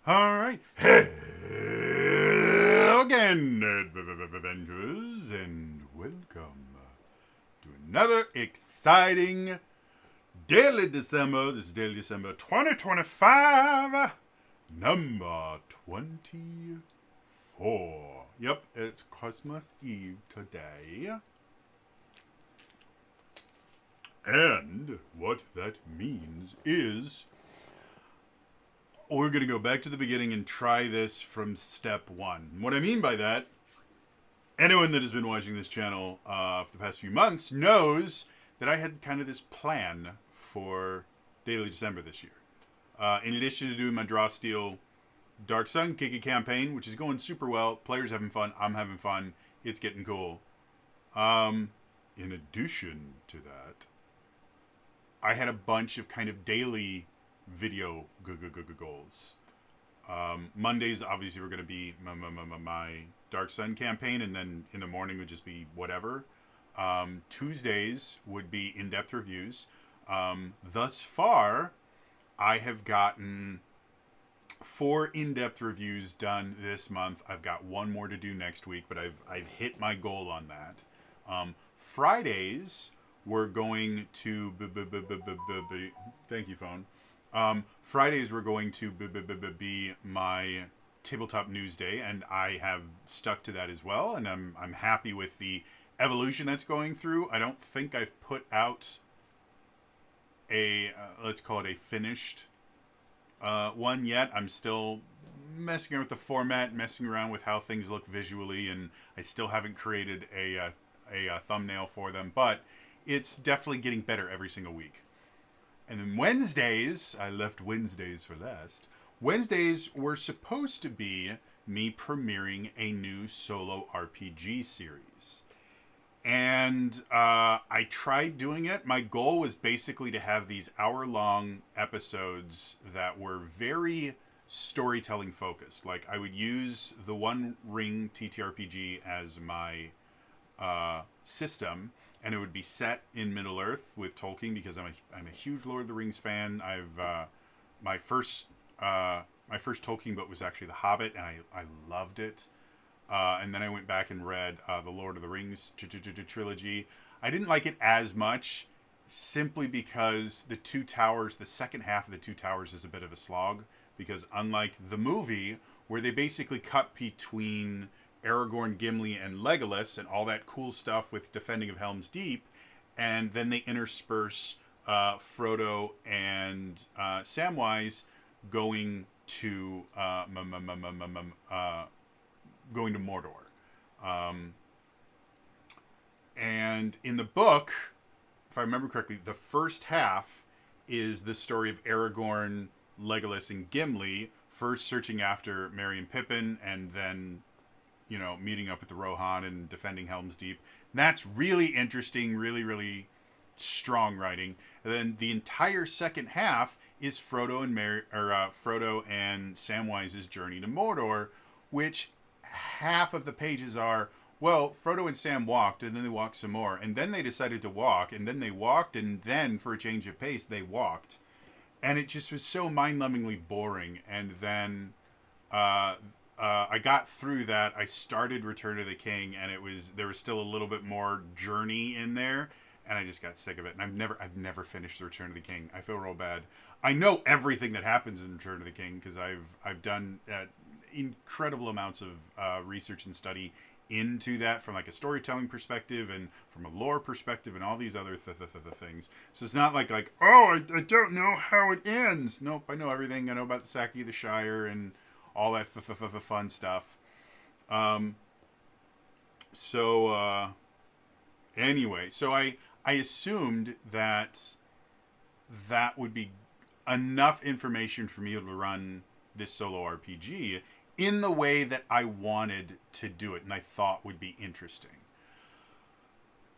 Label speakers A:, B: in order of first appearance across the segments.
A: Alright. Hello again, adventurers, and welcome to another exciting Daily December. This is Daily December 2025, number 24. Yep, it's Christmas Eve today. And what that means is we're going to go back to the beginning and try this from step one. What I mean by that, anyone that has been watching this channel for the past few months knows that I had kind of this plan for Daily December this year. In addition to doing my Draw Steel Dark Sun Kiki campaign, which is going super well, players having fun, I'm having fun, it's getting cool. In addition to that, I had a bunch of kind of daily video goals. Mondays obviously were going to be my Dark Sun campaign, and then in the morning would just be whatever. Tuesdays would be in-depth reviews. Thus far, I have gotten 4 in-depth reviews done this month. I've got one more to do next week, but I've hit my goal on that. Fridays we're going to thank you, phone. Fridays we're going to be my tabletop news day, and I have stuck to that as well, and I'm happy with the evolution that's going through. I don't think I've put out a let's call it a finished one yet. I'm still messing around with the format, messing around with how things look visually, and I still haven't created a thumbnail for them, but it's definitely getting better every single week. And then Wednesdays, I left Wednesdays for last. Wednesdays were supposed to be me premiering a new solo RPG series. And I tried doing it. My goal was basically to have these hour-long episodes that were very storytelling focused. Like, I would use the One Ring TTRPG as my system, and it would be set in Middle-earth with Tolkien, because I'm a huge Lord of the Rings fan. I've my first Tolkien book was actually The Hobbit, and I loved it. And then I went back and read the Lord of the Rings trilogy. I didn't like it as much, simply because the Two Towers, the second half of the Two Towers, is a bit of a slog, because unlike the movie, where they basically cut between Aragorn, Gimli, and Legolas and all that cool stuff with defending of Helm's Deep, and then they intersperse Frodo and Samwise going to Mordor. And in the book, if I remember correctly, the first half is the story of Aragorn, Legolas, and Gimli first searching after Merry and Pippin, and then meeting up with the Rohan and defending Helm's Deep. And that's really interesting, really, really strong writing. And then the entire second half is Frodo and Samwise's journey to Mordor, which half of the pages are, well, Frodo and Sam walked, and then they walked some more, and then they decided to walk, and then they walked, and then for a change of pace, they walked. And it just was so mind-numbingly boring. And then I got through that. I started Return of the King, and there was still a little bit more journey in there, and I just got sick of it. And I've never finished the Return of the King. I feel real bad. I know everything that happens in Return of the King, because I've done incredible amounts of research and study into that, from like a storytelling perspective and from a lore perspective and all these other things. So it's not like oh, I don't know how it ends. Nope, I know everything. I know about the Saki of the Shire and all that fun stuff. Anyway, so I assumed that would be enough information for me to run this solo RPG in the way that I wanted to do it, and I thought would be interesting.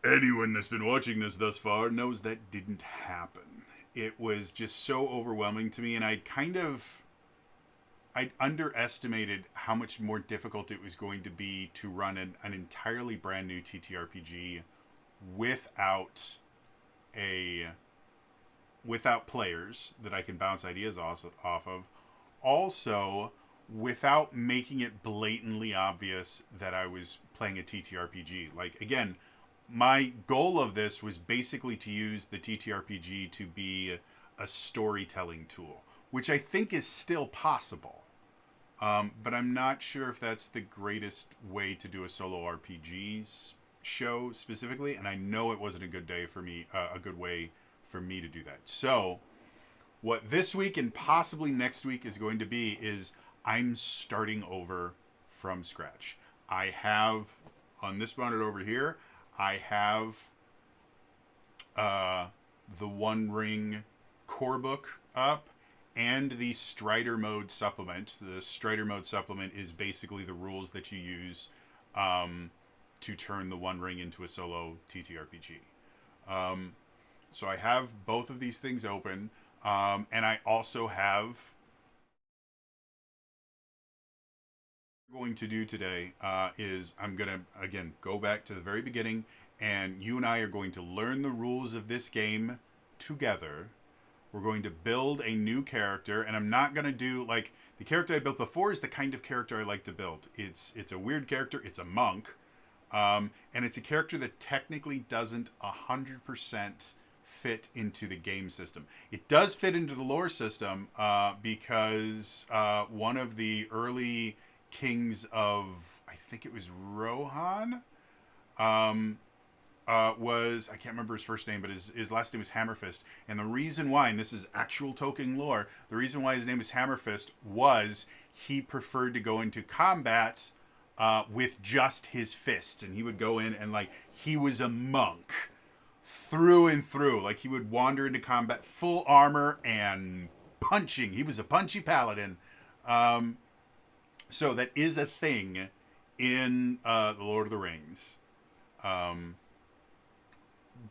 A: Anyone that's been watching this thus far knows that didn't happen. It was just so overwhelming to me, and I'd underestimated how much more difficult it was going to be to run an entirely brand new TTRPG without players that I can bounce ideas off of. Also, without making it blatantly obvious that I was playing a TTRPG. Like, again, my goal of this was basically to use the TTRPG to be a storytelling tool, which I think is still possible. But I'm not sure if that's the greatest way to do a solo RPG show specifically, and I know it wasn't a good day for me, a good way for me to do that. So, what this week and possibly next week is going to be is I'm starting over from scratch. I have, on this monitor over here, I have the One Ring core book up and the Strider Mode supplement. The Strider Mode supplement is basically the rules that you use to turn the One Ring into a solo TTRPG. So I have both of these things open, and I also have going to do today is I'm going to, again, go back to the very beginning, and you and I are going to learn the rules of this game together. We're going to build a new character, and I'm not going to do, like, the character I built before is the kind of character I like to build. It's a weird character. It's a monk, and it's a character that technically doesn't 100% fit into the game system. It does fit into the lore system because one of the early kings of, I think it was Rohan, was, I can't remember his first name, but his last name was Hammerfist. And the reason why, and this is actual Tolkien lore, the reason why his name is Hammerfist was he preferred to go into combat with just his fists. And he would go in and, like, he was a monk through and through. Like, he would wander into combat full armor and punching. He was a punchy paladin. So that is a thing in The Lord of the Rings.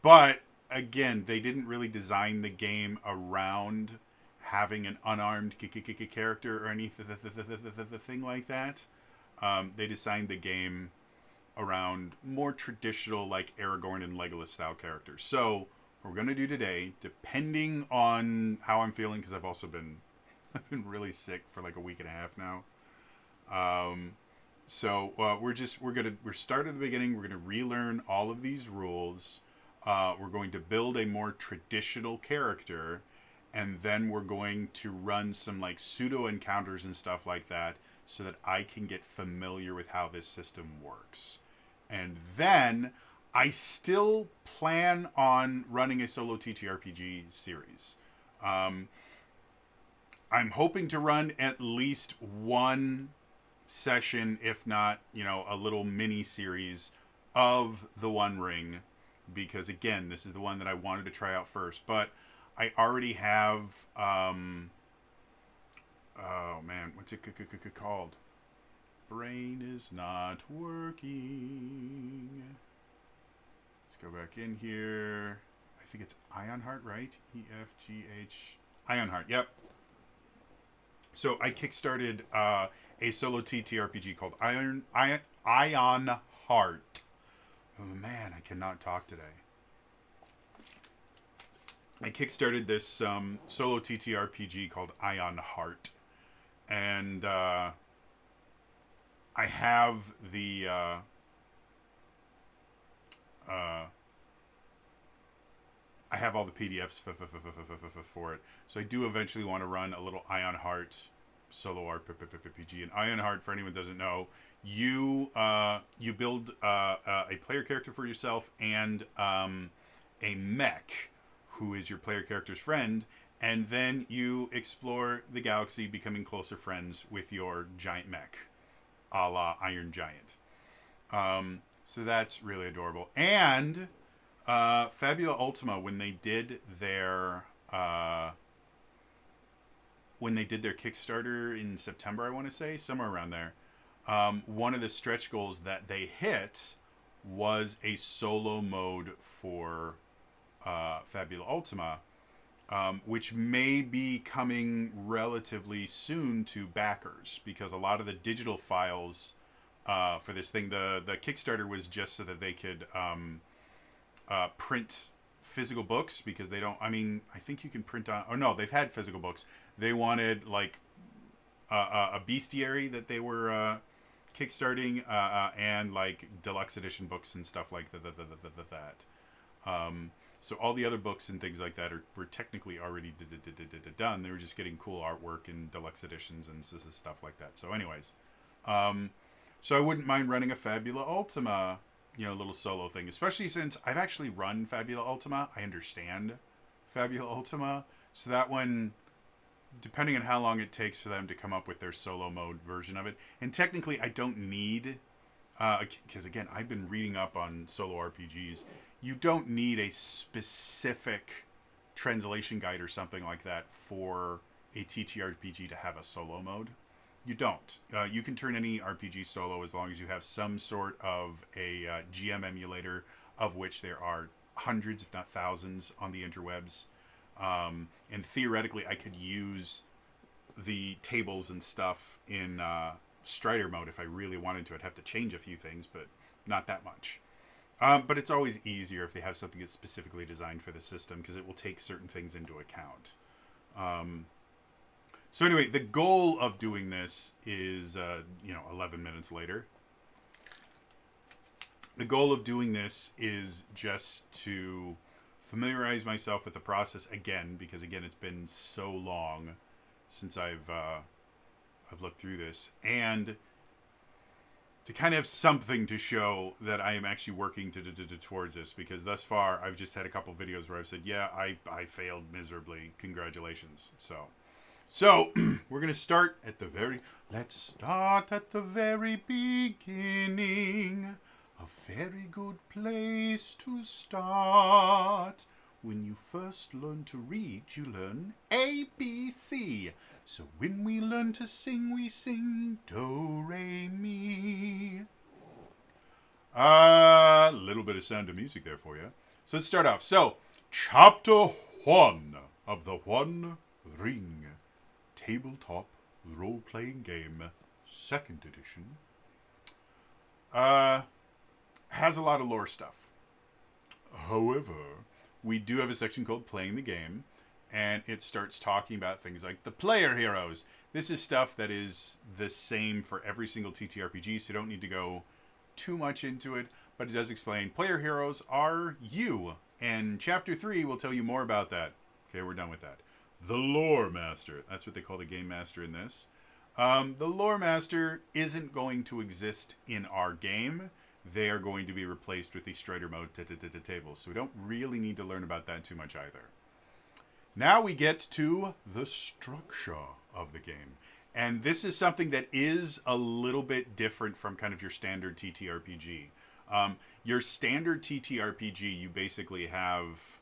A: But, again, they didn't really design the game around having an unarmed character or anything like that. They designed the game around more traditional, like, Aragorn and Legolas style characters. So, what we're going to do today, depending on how I'm feeling, because I've also been really sick for like a week and a half now. We're start at the beginning. We're going to relearn all of these rules. We're going to build a more traditional character, and then we're going to run some like pseudo encounters and stuff like that so that I can get familiar with how this system works. And then I still plan on running a solo TTRPG series. I'm hoping to run at least one session, if not, a little mini series of the One Ring, because again, this is the one that I wanted to try out first. But I already have, oh man, what's it called? Brain is not working. Let's go back in here. I think it's Ironheart, right? EFGH. Ironheart, yep. So I kickstarted a solo TTRPG called Ironheart. Oh man, I cannot talk today. I kickstarted this solo TTRPG called Ironheart, and I have the I have all the PDFs for it. So I do eventually want to run a little Ironheart solo RPG. And Ironheart, for anyone who doesn't know, you build a player character for yourself and a mech who is your player character's friend, and then you explore the galaxy, becoming closer friends with your giant mech, a la Iron Giant. So that's really adorable. And Fabula Ultima, when they did their Kickstarter in September, I want to say, somewhere around there, one of the stretch goals that they hit was a solo mode for Fabula Ultima, which may be coming relatively soon to backers, because a lot of the digital files for this thing, the Kickstarter was just so that they could print physical books, because they don't, I think you can print on, oh no, they've had physical books. They wanted like a bestiary that they were kickstarting, and like deluxe edition books and stuff like that. So all the other books and things like that were technically already done. They were just getting cool artwork in deluxe editions and stuff like that. So anyways, so I wouldn't mind running a Fabula Ultima, little solo thing, especially since I've actually run Fabula Ultima. I understand Fabula Ultima. So that one, depending on how long it takes for them to come up with their solo mode version of it, and technically I don't need, because again, I've been reading up on solo RPGs. You don't need a specific translation guide or something like that for a TTRPG to have a solo mode. You don't. You can turn any RPG solo as long as you have some sort of a GM emulator, of which there are hundreds, if not thousands, on the interwebs. And theoretically, I could use the tables and stuff in Strider mode if I really wanted to. I'd have to change a few things, but not that much. But it's always easier if they have something that's specifically designed for the system, because it will take certain things into account. So anyway, the goal of doing this is, 11 minutes later. The goal of doing this is just to familiarize myself with the process again, because again, it's been so long since I've looked through this, and to kind of have something to show that I am actually working towards this, because thus far I've just had a couple videos where I've said, yeah, I failed miserably. Congratulations. So we're going to start at the let's start at the very beginning. A very good place to start. When you first learn to read, you learn A, B, C. So when we learn to sing, we sing Do, Re, Mi. A little bit of Sound of Music there for you. So let's start off. So, Chapter 1 of the One Ring Tabletop Role-Playing Game, 2nd edition. Has a lot of lore stuff. However, we do have a section called Playing the Game, and it starts talking about things like the player heroes. This is stuff that is the same for every single TTRPG, so you don't need to go too much into it, but it does explain player heroes are you, and Chapter 3 will tell you more about that. Okay, we're done with that. The Lore Master. That's what they call the Game Master in this. The Lore Master isn't going to exist in our game. They are going to be replaced with the Strider mode tables, so we don't really need to learn about that too much either. Now we get to the structure of the game. And this is something that is a little bit different from kind of your standard TTRPG. Your standard TTRPG, you basically have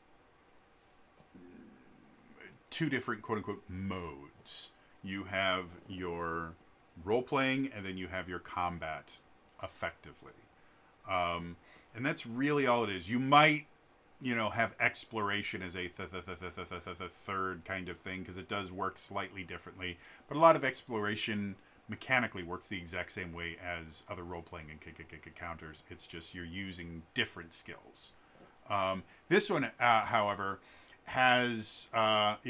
A: two different quote-unquote modes. You have your role-playing, and then you have your combat, effectively. And that's really all it is. You might, have exploration as a third kind of thing, because it does work slightly differently. But a lot of exploration mechanically works the exact same way as other role-playing encounters. It's just you're using different skills. This one, however, is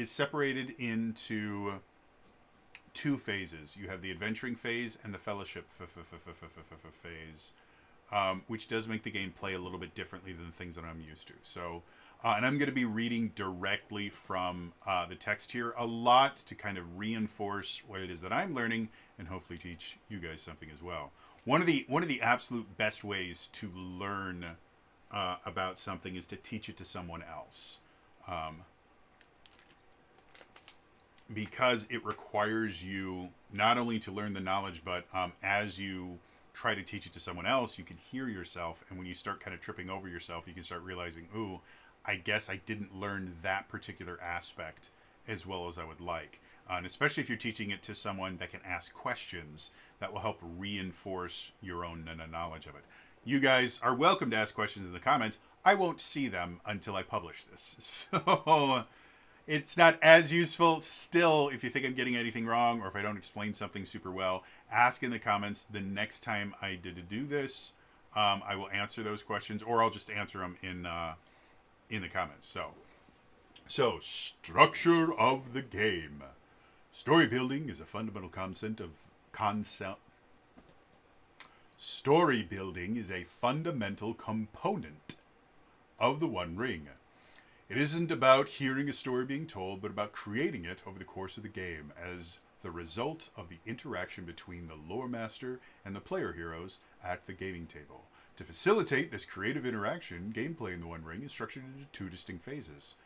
A: separated into two phases. You have the adventuring phase and the fellowship phase. Which does make the game play a little bit differently than the things that I'm used to. So, and I'm going to be reading directly from the text here a lot to kind of reinforce what it is that I'm learning and hopefully teach you guys something as well. One of the absolute best ways to learn about something is to teach it to someone else. Because it requires you not only to learn the knowledge, but as you try to teach it to someone else, you can hear yourself, and when you start kind of tripping over yourself, you can start realizing, ooh, I guess I didn't learn that particular aspect as well as I would like. And especially if you're teaching it to someone that can ask questions, that will help reinforce your own knowledge of it. You guys are welcome to ask questions in the comments. I won't see them until I publish this. So it's not as useful. Still, if you think I'm getting anything wrong or if I don't explain something super well, ask in the comments. The next time I do this, I will answer those questions, or I'll just answer them in the comments. So structure of the game. Story building is a fundamental concept. Story building is a fundamental component of the One Ring. It isn't about hearing a story being told, but about creating it over the course of the game as the result of the interaction between the lore master and the player heroes at the gaming table. To facilitate this creative interaction, gameplay in the One Ring is structured into 2 distinct phases.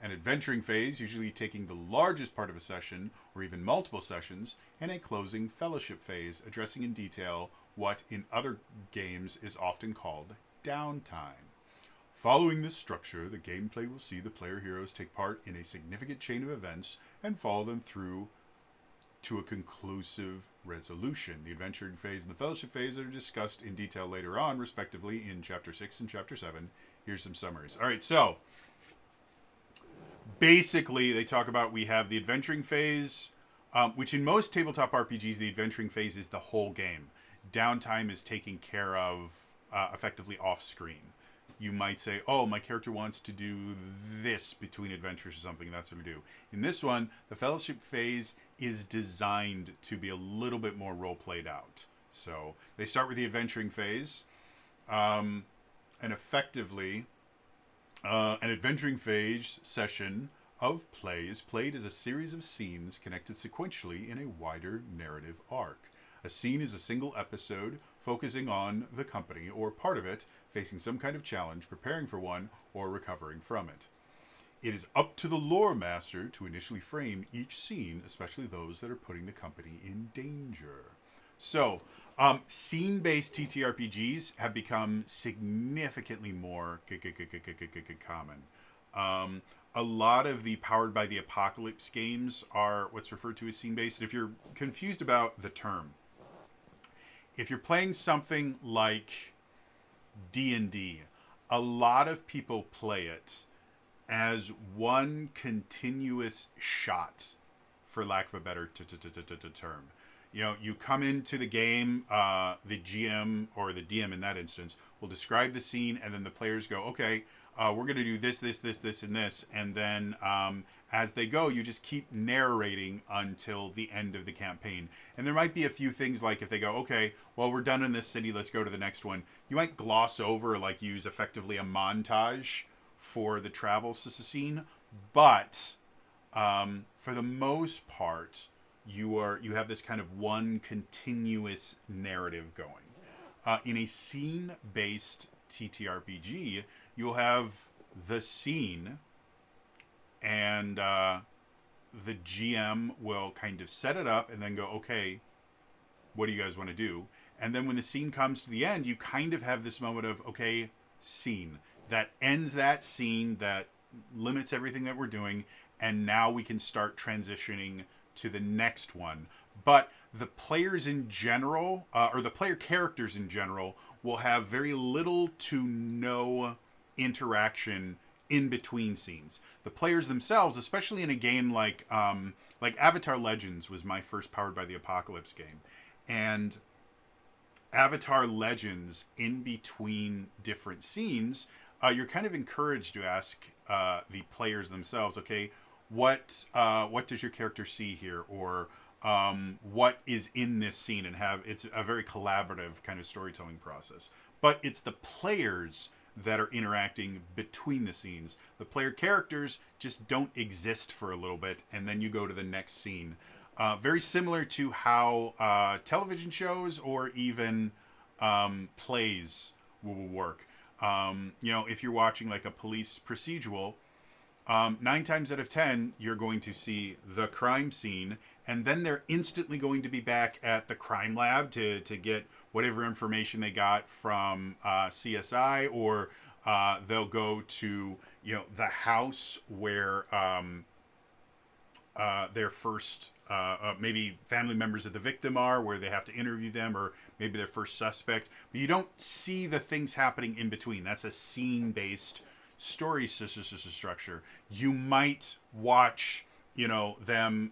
A: An adventuring phase, usually taking the largest part of a session, or even multiple sessions, and a closing fellowship phase, addressing in detail what in other games is often called downtime. Following this structure, the gameplay will see the player heroes take part in a significant chain of events and follow them through to a conclusive resolution. The adventuring phase and the fellowship phase are discussed in detail later on, respectively, in Chapter 6 and Chapter 7. Here's some summaries. All right, so basically, they talk about we have the adventuring phase, which in most tabletop RPGs, the adventuring phase is the whole game. Downtime is taken care of effectively off-screen. You might say, oh, my character wants to do this between adventures or something, and that's what we do. In this one, the fellowship phase is designed to be a little bit more role-played out. So they start with the adventuring phase, and effectively, an adventuring phase session of play is played as a series of scenes connected sequentially in a wider narrative arc. A scene is a single episode focusing on the company or part of it facing some kind of challenge, preparing for one, or recovering from it. It is up to the lore master to initially frame each scene, especially those that are putting the company in danger. So, scene-based TTRPGs have become significantly more common. A lot of the Powered by the Apocalypse games are what's referred to as scene-based. If you're confused about the term, if you're playing something like D&D, a lot of people play it as one continuous shot, for lack of a better term. You know, you come into the game, the GM or the DM in that instance will describe the scene, and then the players go, okay, we're going to do this, and this. And then as they go, you just keep narrating until the end of the campaign. And there might be a few things like if they go, okay, well, we're done in this city, let's go to the next one. You might gloss over, like use effectively a montage for the travel scene. But for the most part, you have this kind of one continuous narrative going. In a scene-based TTRPG, you'll have the scene, and the GM will kind of set it up and then go, okay, what do you guys want to do? And then when the scene comes to the end, you kind of have this moment of, okay, scene. That ends that scene, that limits everything that we're doing, and now we can start transitioning to the next one. But the players in general, or the player characters in general, will have very little to no interaction in between scenes. The players themselves, especially in a game like Avatar Legends was my first Powered by the Apocalypse game. And Avatar Legends, in between different scenes, you're kind of encouraged to ask the players themselves, okay, what does your character see here, or what is in this scene, and it's a very collaborative kind of storytelling process. But it's the players that are interacting between the scenes. The player characters just don't exist for a little bit, and then you go to the next scene. Very similar to how television shows or even plays will work. If you're watching like a police procedural, 9 times out of 10, you're going to see the crime scene, and then they're instantly going to be back at the crime lab to get whatever information they got from CSI, or they'll go to the house where their first maybe family members of the victim are, where they have to interview them, or maybe their first suspect. But you don't see the things happening in between. That's a scene-based story structure. You might watch them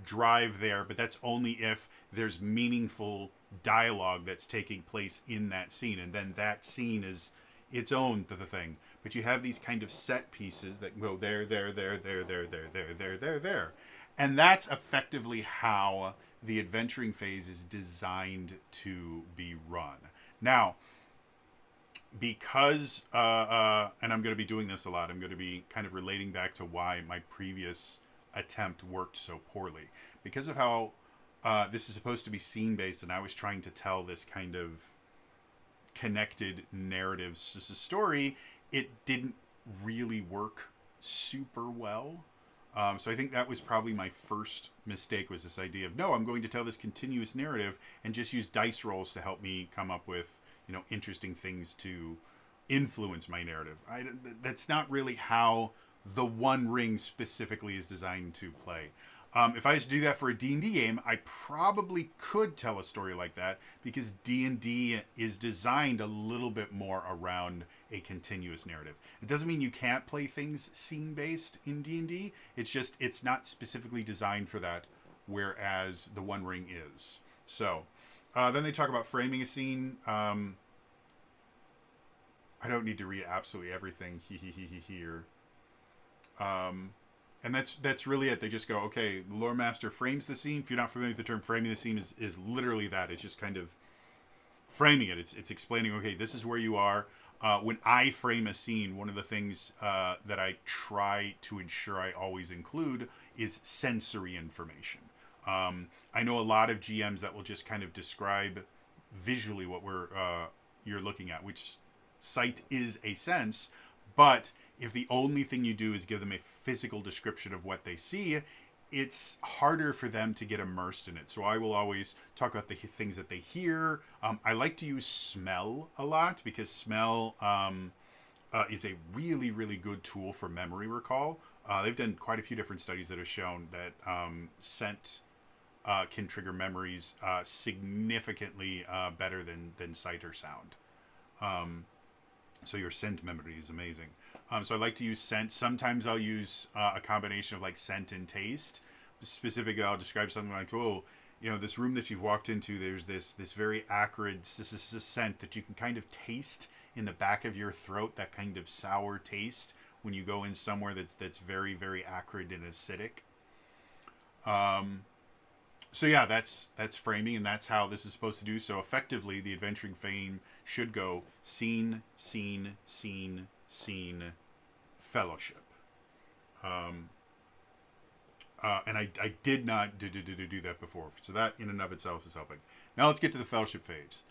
A: drive there, but that's only if there's meaningful dialogue that's taking place in that scene, and then that scene is its own to the thing. But you have these kind of set pieces that go there, And that's effectively how the adventuring phase is designed to be run. Now, because and I'm going to be doing this a lot, I'm going to be kind of relating back to why my previous attempt worked so poorly. Because of how this is supposed to be scene based, and I was trying to tell this kind of connected narrative story, it didn't really work super well. So I think that was probably my first mistake, was this idea of, no, I'm going to tell this continuous narrative and just use dice rolls to help me come up with, interesting things to influence my narrative. That's not really how the One Ring specifically is designed to play. If I was to do that for a D&D game, I probably could tell a story like that, because D&D is designed a little bit more around a continuous narrative. It doesn't mean you can't play things scene-based in D&D. It's just, it's not specifically designed for that, whereas the One Ring is. So, then they talk about framing a scene. I don't need to read absolutely everything here. And that's really it. They just go, okay, the lore master frames the scene. If you're not familiar with the term framing the scene, is literally that. It's just kind of framing it. It's explaining, okay, this is where you are. When I frame a scene, one of the things that I try to ensure I always include is sensory information. I know a lot of GMs that will just kind of describe visually what you're looking at, which sight is a sense, but if the only thing you do is give them a physical description of what they see, it's harder for them to get immersed in it. So I will always talk about the things that they hear. I like to use smell a lot, because smell is a really, really good tool for memory recall. They've done quite a few different studies that have shown that scent can trigger memories significantly better than sight or sound. So your scent memory is amazing. So I like to use scent. Sometimes I'll use a combination of like scent and taste. Specifically, I'll describe something like, oh, this room that you've walked into, there's this very acrid, this is a scent that you can kind of taste in the back of your throat, that kind of sour taste when you go in somewhere that's very, very acrid and acidic. So yeah, that's framing, and that's how this is supposed to do. So effectively, the adventuring fame should go scene, scene, scene, scene, fellowship. And I did not do that before. So that in and of itself is helping. Now let's get to the fellowship phase.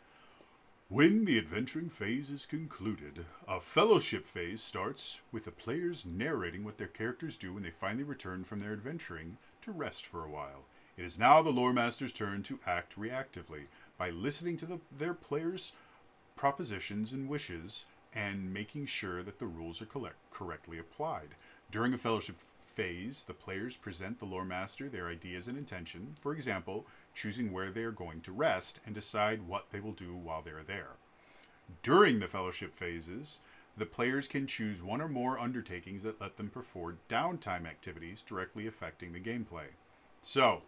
A: When the adventuring phase is concluded, a fellowship phase starts with the players narrating what their characters do when they finally return from their adventuring to rest for a while. It is now the lore master's turn to act reactively by listening to their players' propositions and wishes and making sure that the rules are correctly applied. During a fellowship phase, the players present the lore master their ideas and intention, for example, choosing where they are going to rest and decide what they will do while they are there. During the fellowship phases, the players can choose one or more undertakings that let them perform downtime activities directly affecting the gameplay. So,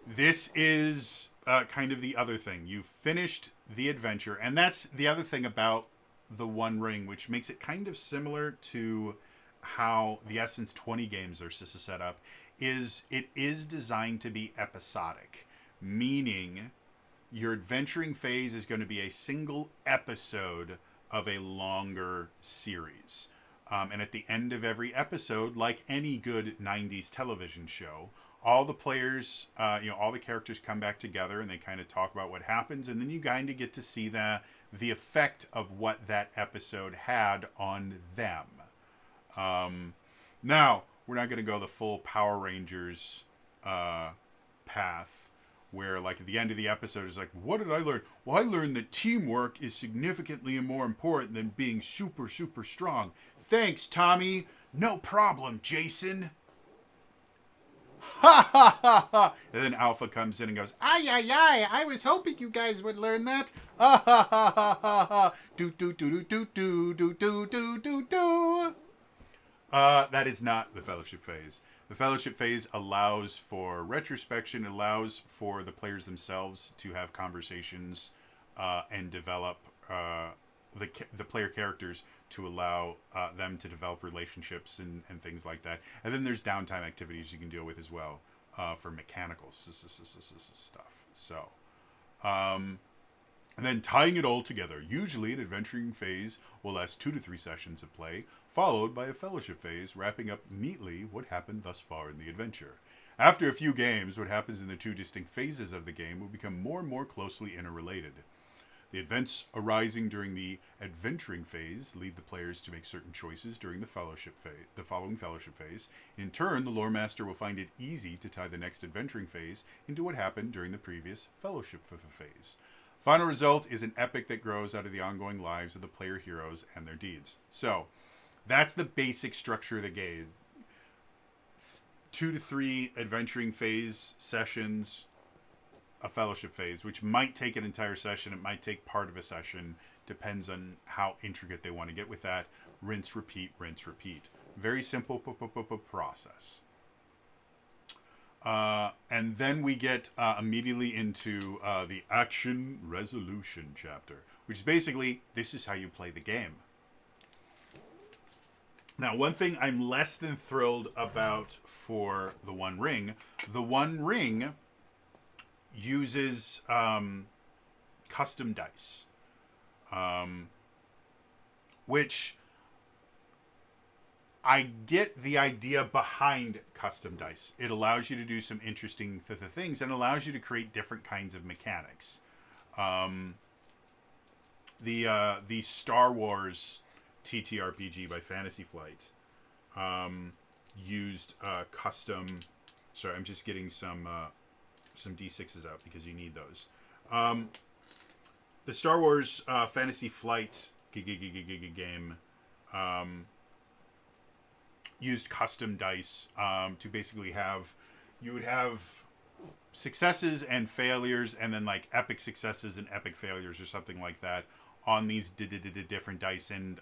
A: this is kind of the other thing. You've finished the adventure, and that's the other thing about the One Ring, which makes it kind of similar to how the Essence 20 games are set up, is it is designed to be episodic, meaning your adventuring phase is going to be a single episode of a longer series. And at the end of every episode, like any good 90s television show, all the players, all the characters come back together and they kind of talk about what happens, and then you kind of get to see the effect of what that episode had on them. Now, we're not going to go the full Power Rangers path, where like at the end of the episode is like, what did I learn? Well, I learned that teamwork is significantly more important than being super, super strong. Thanks, Tommy. No problem, Jason. Ha ha ha ha! And then Alpha comes in and goes, ay ay ay! I was hoping you guys would learn that. Ah ha ha ha ha ha! Do do do do do do do do do do. That is not the fellowship phase. The fellowship phase allows for retrospection, allows for the players themselves to have conversations and develop the player characters to allow them to develop relationships and things like that. And then there's downtime activities you can deal with as well for mechanical stuff. So, and then tying it all together. Usually an adventuring phase will last 2 to 3 sessions of play, followed by a fellowship phase, wrapping up neatly what happened thus far in the adventure. After a few games, what happens in the 2 distinct phases of the game will become more and more closely interrelated. The events arising during the adventuring phase lead the players to make certain choices during the following fellowship phase. In turn, the lore master will find it easy to tie the next adventuring phase into what happened during the previous fellowship phase. Final result is an epic that grows out of the ongoing lives of the player heroes and their deeds. So, that's the basic structure of the game. 2 to 3 adventuring phase sessions, a fellowship phase, which might take an entire session. It might take part of a session. Depends on how intricate they want to get with that. Rinse, repeat, rinse, repeat. Very simple process. And then we get immediately into the action resolution chapter, which is basically, this is how you play the game. Now, one thing I'm less than thrilled about for the One Ring uses custom dice, which I get the idea behind custom dice. It allows you to do some interesting things and allows you to create different kinds of mechanics. The Star Wars TTRPG by Fantasy Flight used custom. Sorry, I'm just getting some D6s out because you need those. The Star Wars Fantasy Flight game used custom dice to basically have, you would have successes and failures, and then like epic successes and epic failures or something like that on these different dice, and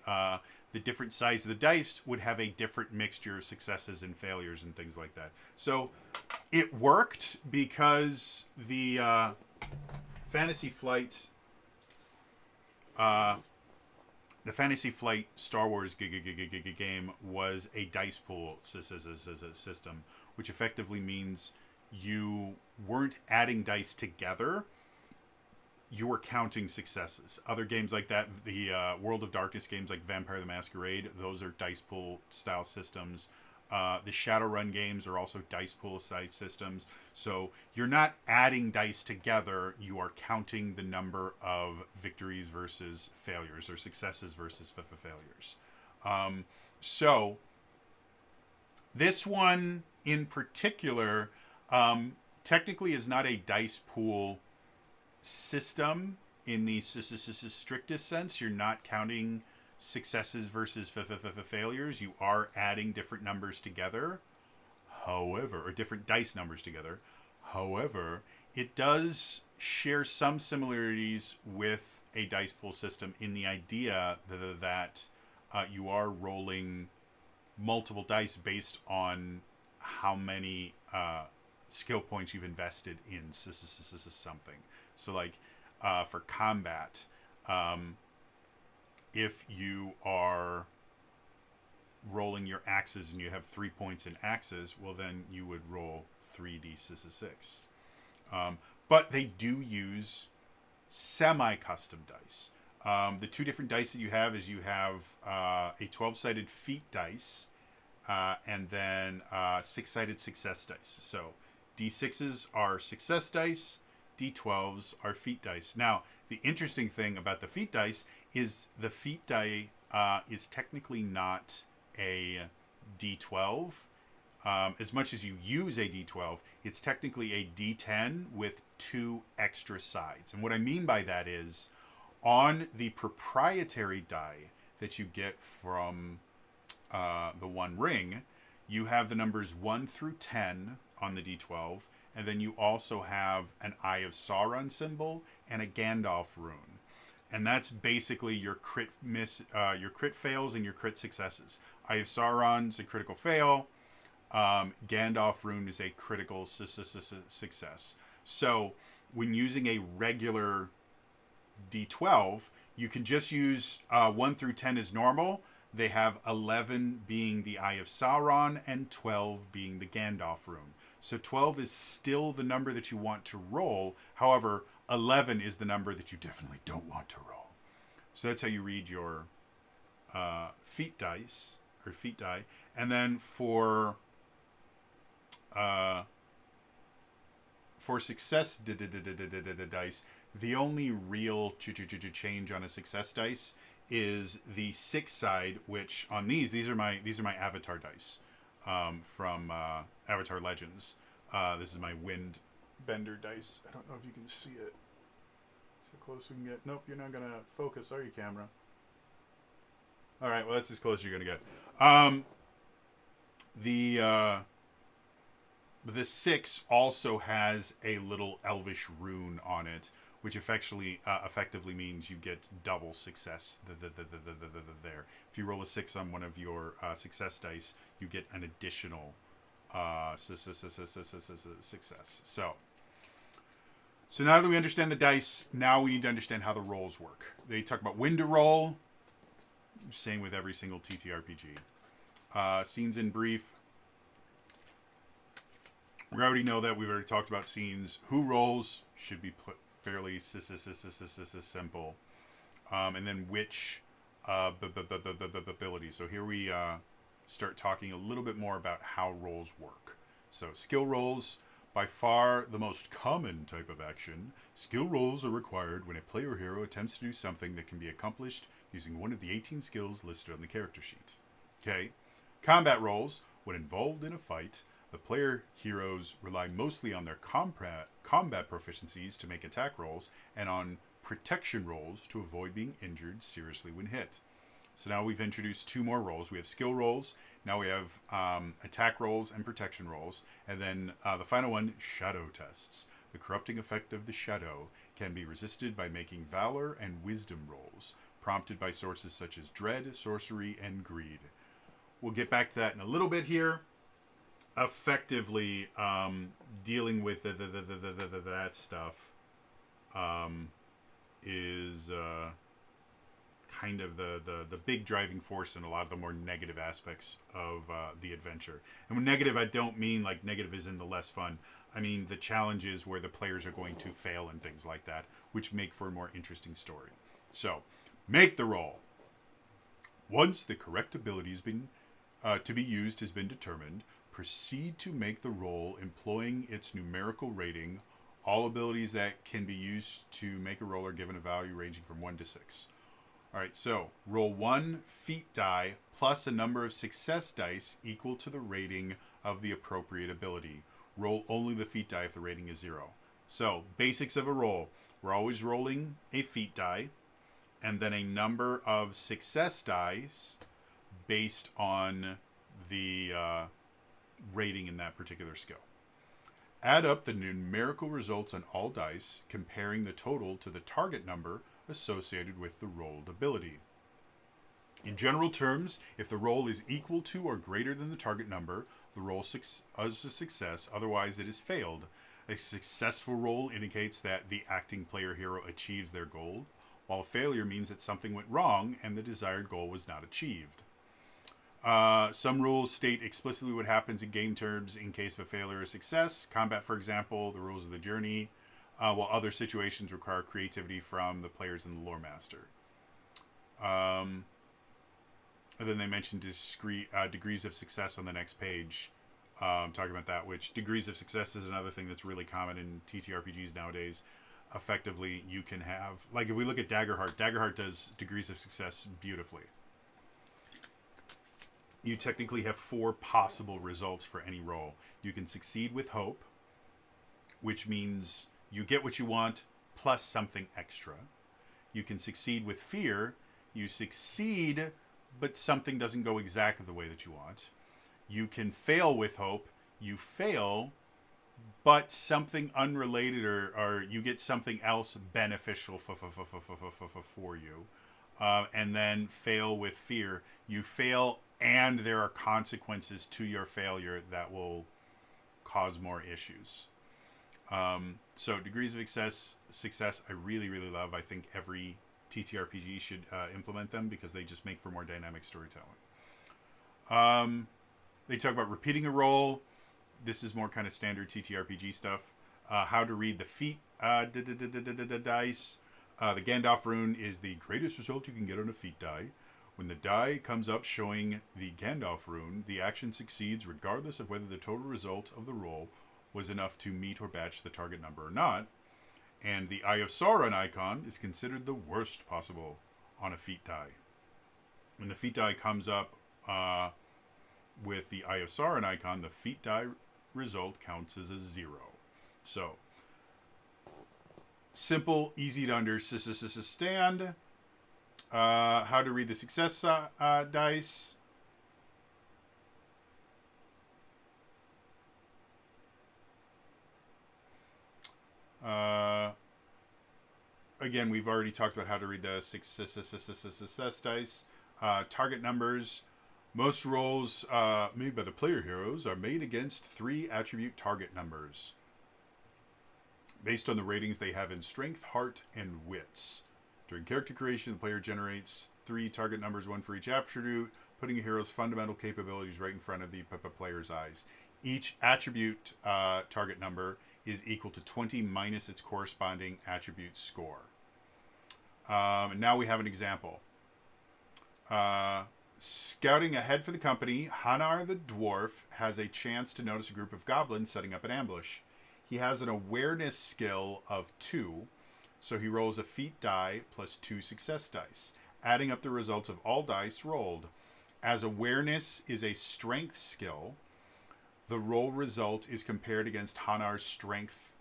A: the different size of the dice would have a different mixture of successes and failures and things like that. So it worked because the Fantasy Flight Star Wars game was a dice pool system, which effectively means you weren't adding dice together. You were counting successes. Other games like that, the World of Darkness games like Vampire the Masquerade, those are dice pool style systems. The Shadowrun games are also dice pool size systems. So you're not adding dice together. You are counting the number of victories versus failures, or successes versus failures. So this one in particular technically is not a dice pool system in the strictest sense. You're not counting successes versus failures. You are adding different numbers together, however, or different dice numbers together. However, it does share some similarities with a dice pool system in the idea that you are rolling multiple dice based on how many skill points you've invested in something. So like for combat, if you are rolling your axes and you have 3 points in axes, well then you would roll 3d6. But they do use semi-custom dice. The two different dice that you have is you have a 12-sided feat dice and then 6-sided success dice. So d6s are success dice, d12s are feat dice. Now, the interesting thing about the feat dice is the feat die is technically not a d12. As much as you use a d12, it's technically a d10 with 2 extra sides. And what I mean by that is, on the proprietary die that you get from the One Ring, you have the numbers 1 through 10 on the d12, and then you also have an Eye of Sauron symbol and a Gandalf rune. And that's basically your crit fails and your crit successes. Eye of Sauron's a critical fail. Gandalf rune is a critical success. So when using a regular d12, You can just use 1 through 10 as normal. They have 11 being the Eye of Sauron and 12 being the Gandalf rune. So 12 is still the number that you want to roll. However, 11 is the number that you definitely don't want to roll. So that's how you read your feat dice, or feat die. And then for success dice, the only real change on a success dice is the 6 side, which on these are my avatar dice from Avatar Legends. This is my wind bender dice. I don't know if you can see it. So close we can get. Nope, you're not gonna focus, are you, camera? All right, well that's as close as you're gonna get. The 6 also has a little elvish rune on it, which effectively means you get double success there. If you roll a 6 on one of your success dice, you get an additional success. So now that we understand the dice, now we need to understand how the rolls work. They talk about when to roll. Same with every single TTRPG. Scenes in brief. We already know that. We've already talked about scenes. Who rolls should be fairly simple. And then which ability. So here we start talking a little bit more about how rolls work. So skill rolls, by far the most common type of action. Skill rolls are required when a player or hero attempts to do something that can be accomplished using one of the 18 skills listed on the character sheet. Okay. Combat rolls, when involved in a fight, the player heroes rely mostly on their combat proficiencies to make attack rolls and on protection rolls to avoid being injured seriously when hit. So now we've introduced 2 more rolls. We have skill rolls. Now we have attack rolls and protection rolls. And then the final one, shadow tests. The corrupting effect of the shadow can be resisted by making valor and wisdom rolls, prompted by sources such as dread, sorcery, and greed. We'll get back to that in a little bit here. Effectively dealing with that stuff is kind of the big driving force in a lot of the more negative aspects of the adventure. And when negative, I don't mean like negative is in the less fun. I mean the challenges where the players are going to fail and things like that, which make for a more interesting story. So, make the roll. Once the correct ability has been to be used has been determined, proceed to make the roll employing its numerical rating. All abilities that can be used to make a roll are given a value ranging from 1 to 6. All right, so roll 1 feat die plus a number of success dice equal to the rating of the appropriate ability. Roll only the feat die if the rating is 0. So, basics of a roll. We're always rolling a feat die and then a number of success dice based on the rating in that particular skill. Add up the numerical results on all dice, comparing the total to the target number associated with the rolled ability. In general terms, if the roll is equal to or greater than the target number, the roll is a success, otherwise it is failed. A successful roll indicates that the acting player hero achieves their goal, while a failure means that something went wrong and the desired goal was not achieved. Some rules state explicitly what happens in game terms in case of a failure or success. Combat, for example, the rules of the journey, while other situations require creativity from the players and the lore master. And then they mentioned degrees of success on the next page, talking about that, which degrees of success is another thing that's really common in TTRPGs nowadays. Effectively, you can have, like if we look at Daggerheart does degrees of success beautifully. You technically have 4 possible results for any roll. You can succeed with hope, which means you get what you want plus something extra. You can succeed with fear. You succeed, but something doesn't go exactly the way that you want. You can fail with hope. You fail, but something unrelated or you get something else beneficial for you. And then fail with fear. You fail and there are consequences to your failure that will cause more issues. So degrees of success I really, really love. I think every TTRPG should implement them because they just make for more dynamic storytelling. They talk about repeating a roll. This is more kind of standard TTRPG stuff. How to read the feat dice. The Gandalf rune is the greatest result you can get on a feat die. When the die comes up showing the Gandalf rune, the action succeeds regardless of whether the total result of the roll was enough to meet or match the target number or not. And the Eye of Sauron icon is considered the worst possible on a feat die. When the feat die comes up with the Eye of Sauron icon, the feat die result counts as a 0. So, simple, easy to understand. How to read the success dice. Again, we've already talked about how to read the success dice. Target numbers. Most rolls made by the player heroes are made against 3 attribute target numbers, based on the ratings they have in strength, heart, and wits. During character creation, the player generates 3 target numbers, 1 for each attribute, putting a hero's fundamental capabilities right in front of the player's eyes. Each attribute target number is equal to 20 minus its corresponding attribute score. And now we have an example. Scouting ahead for the company, Hanar the dwarf has a chance to notice a group of goblins setting up an ambush. He has an awareness skill of 2, so he rolls a feat die plus 2 success dice, adding up the results of all dice rolled. As awareness is a strength skill, the roll result is compared against Hanar's strength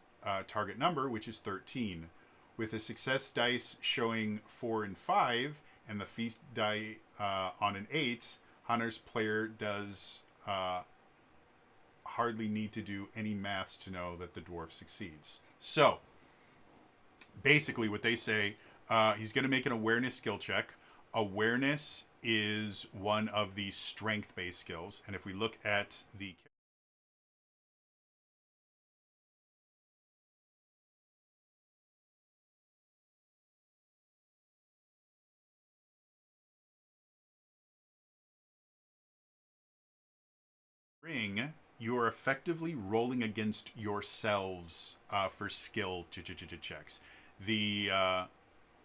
A: target number, which is 13. With a success dice showing 4 and 5, and the feat die on an 8, Hanar's player does hardly need to do any maths to know that the dwarf succeeds. So, basically what they say, he's going to make an awareness skill check. Awareness is one of the strength-based skills, and if we look at the ring, you are effectively rolling against yourselves for skill checks. The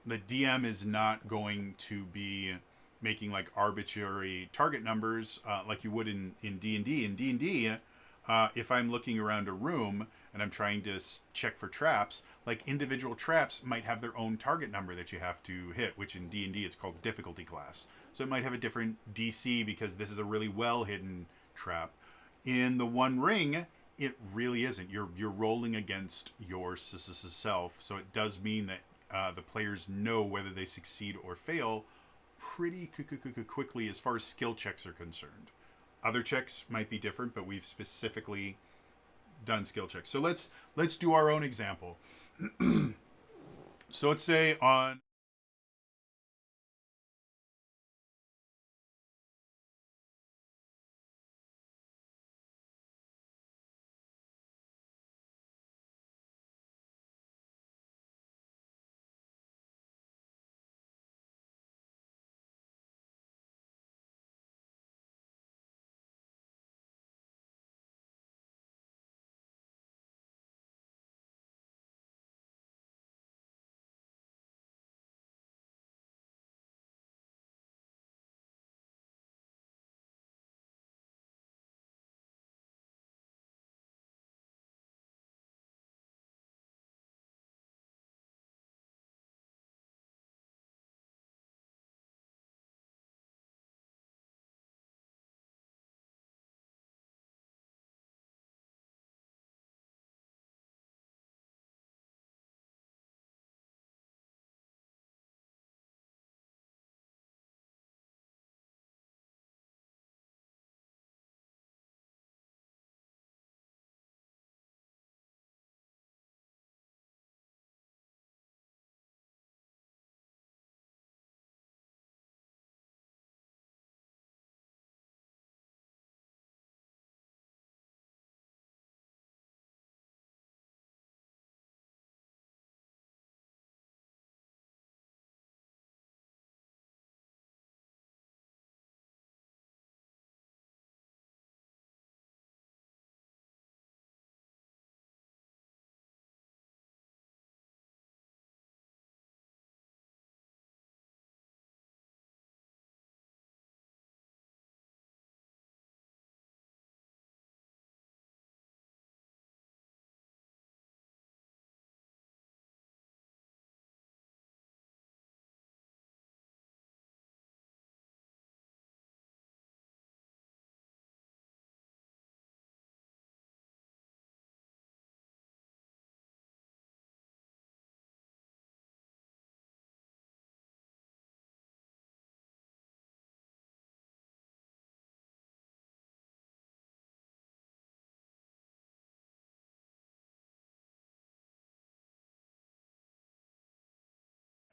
A: DM is not going to be making like arbitrary target numbers like you would in D&D. In D&D, if I'm looking around a room and I'm trying to check for traps, like individual traps might have their own target number that you have to hit, which in D&D it's called difficulty class. So it might have a different DC because this is a really well hidden trap. In the One Ring, it really isn't. You're rolling against yourself, so it does mean that the players know whether they succeed or fail pretty quickly as far as skill checks are concerned. Other checks might be different, but we've specifically done skill checks. So let's do our own example. So let's say on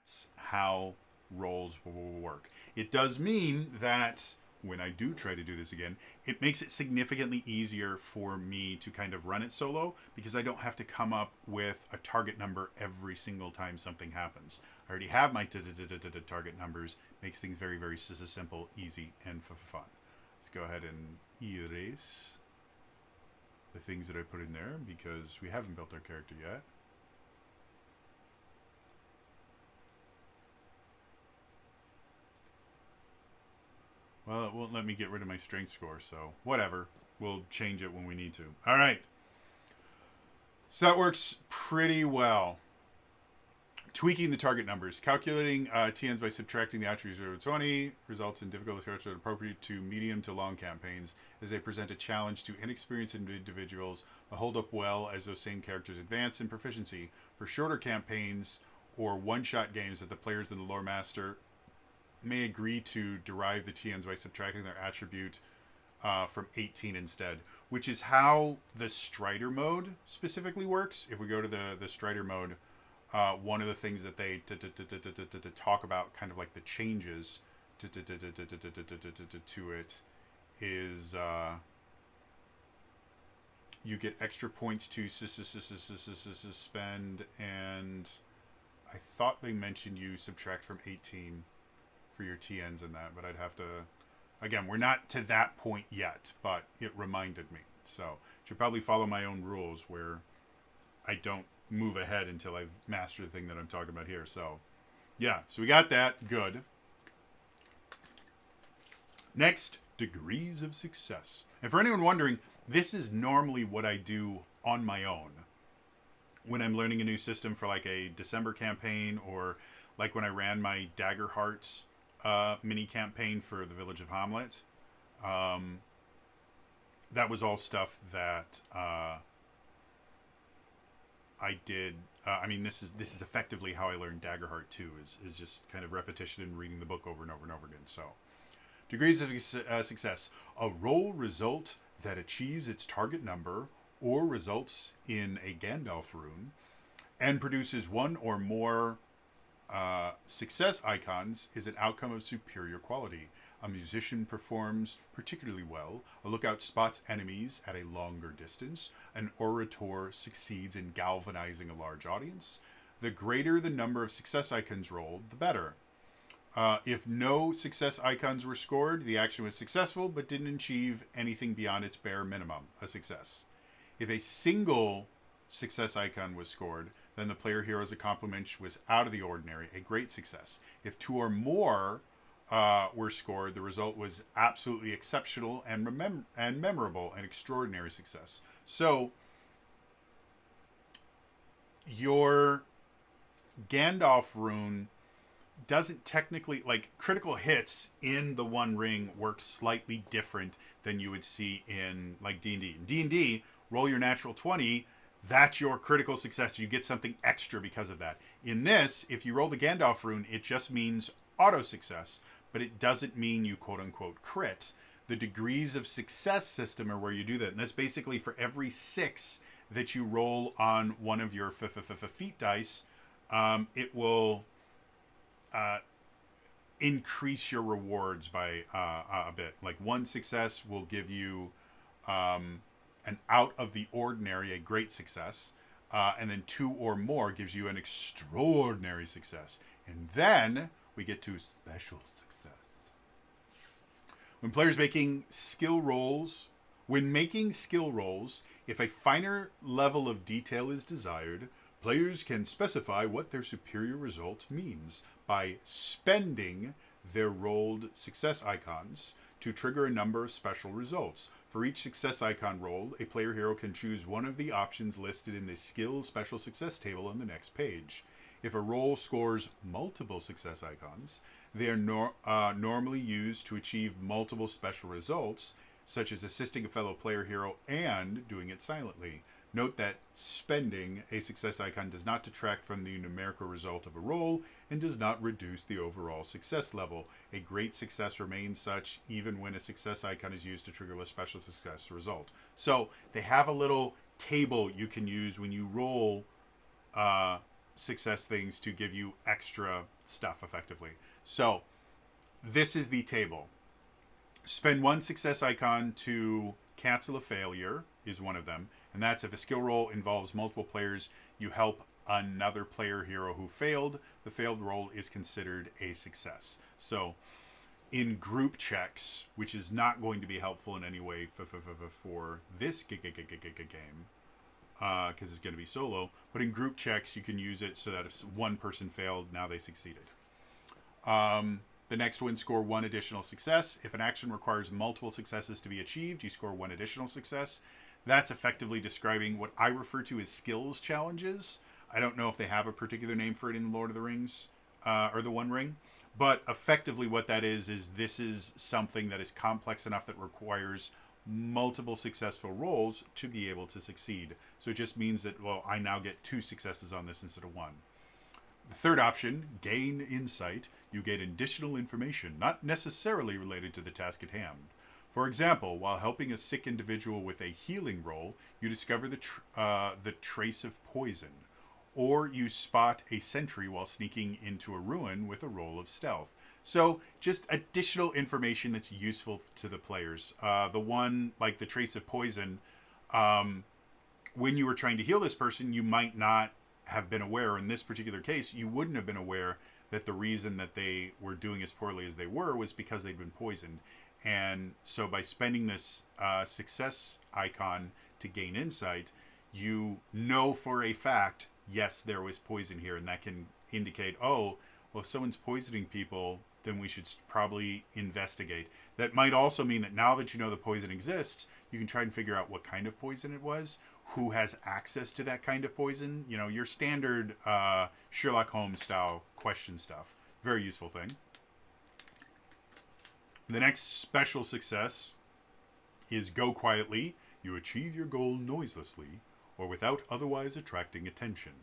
A: that's how rolls will work. It does mean that when I do try to do this again, it makes it significantly easier for me to kind of run it solo because I don't have to come up with a target number every single time something happens. I already have my target numbers. Makes things very, very simple, easy, and fun. Let's go ahead and erase the things that I put in there because we haven't built our character yet. Well, it won't let me get rid of my strength score, so whatever. We'll change it when we need to. All right. So that works pretty well. Tweaking the target numbers. Calculating TNs by subtracting the attributes 0 to 20 results in difficulty scores that are appropriate to medium to long campaigns as they present a challenge to inexperienced individuals but hold up well as those same characters advance in proficiency. For shorter campaigns or one-shot games that the players and the lore master may agree to derive the TNs by subtracting their attribute from 18 instead, which is how the Strider mode specifically works. If we go to the Strider mode, one of the things that they talk about, kind of like the changes to it, is you get extra points to spend, and I thought they mentioned you subtract from 18 for your TNs in that, but I'd have to, again, we're not to that point yet, but it reminded me. So should probably follow my own rules where I don't move ahead until I've mastered the thing that I'm talking about here. So yeah, so we got that. Good. Next, degrees of success. And for anyone wondering, this is normally what I do on my own when I'm learning a new system for like a December campaign, or like when I ran my Dagger Hearts mini campaign for the Village of Hamlet. That was all stuff that I did. I mean, this is effectively how I learned Daggerheart 2, is just kind of repetition and reading the book over and over and over again. So, degrees of success. A roll result that achieves its target number or results in a Gandalf rune and produces one or more success icons is an outcome of superior quality. A musician performs particularly well. A lookout spots enemies at a longer distance. An orator succeeds in galvanizing a large audience. The greater the number of success icons rolled, the better. If no success icons were scored, the action was successful but didn't achieve anything beyond its bare minimum, a success. If a single success icon was scored, then the player hero's accomplishment was out of the ordinary, a great success. If two or more were scored, the result was absolutely exceptional and memorable, an extraordinary success. So your Gandalf rune doesn't technically, like, critical hits in the One Ring work slightly different than you would see in like D&D. In D&D, roll your natural 20, that's your critical success. You get something extra because of that. In this, if you roll the Gandalf rune, it just means auto success, but it doesn't mean you quote unquote crit. The degrees of success system are where you do that. And that's basically for every 6 that you roll on one of your feat dice, it will increase your rewards by a bit. Like 1 success will give you an out of the ordinary, a great success, and then 2 or more gives you an extraordinary success. And then we get to special success. When making skill rolls, if a finer level of detail is desired, players can specify what their superior result means by spending their rolled success icons to trigger a number of special results. For each success icon roll, a player hero can choose one of the options listed in the skill special success table on the next page. If a roll scores multiple success icons, they are normally used to achieve multiple special results, such as assisting a fellow player hero and doing it silently. Note that spending a success icon does not detract from the numerical result of a roll and does not reduce the overall success level. A great success remains such even when a success icon is used to trigger a special success result. So they have a little table you can use when you roll success things to give you extra stuff effectively. So this is the table. Spend one success icon to cancel a failure is one of them. And that's if a skill roll involves multiple players, you help another player hero who failed. The failed roll is considered a success. So in group checks, which is not going to be helpful in any way for this game, because it's going to be solo. But in group checks, you can use it so that if one person failed, now they succeeded. The next one, score one additional success. If an action requires multiple successes to be achieved, you score one additional success. That's effectively describing what I refer to as skills challenges. I don't know if they have a particular name for it in Lord of the Rings or the One Ring. But effectively what that is this is something that is complex enough that requires multiple successful rolls to be able to succeed. So it just means that, well, I now get 2 successes on this instead of 1. The third option, gain insight. You get additional information, not necessarily related to the task at hand. For example, while helping a sick individual with a healing roll, you discover the trace of poison. Or you spot a sentry while sneaking into a ruin with a roll of stealth. So just additional information that's useful to the players. The one, like the trace of poison, when you were trying to heal this person, you might not have been aware. In this particular case, you wouldn't have been aware that the reason that they were doing as poorly as they were was because they'd been poisoned. And so by spending this success icon to gain insight, you know for a fact, yes, there was poison here. And that can indicate, oh, well, if someone's poisoning people, then we should probably investigate. That might also mean that now that you know the poison exists, you can try and figure out what kind of poison it was, who has access to that kind of poison. You know, your standard Sherlock Holmes style question stuff. Very useful thing. The next special success is go quietly. You achieve your goal noiselessly or without otherwise attracting attention.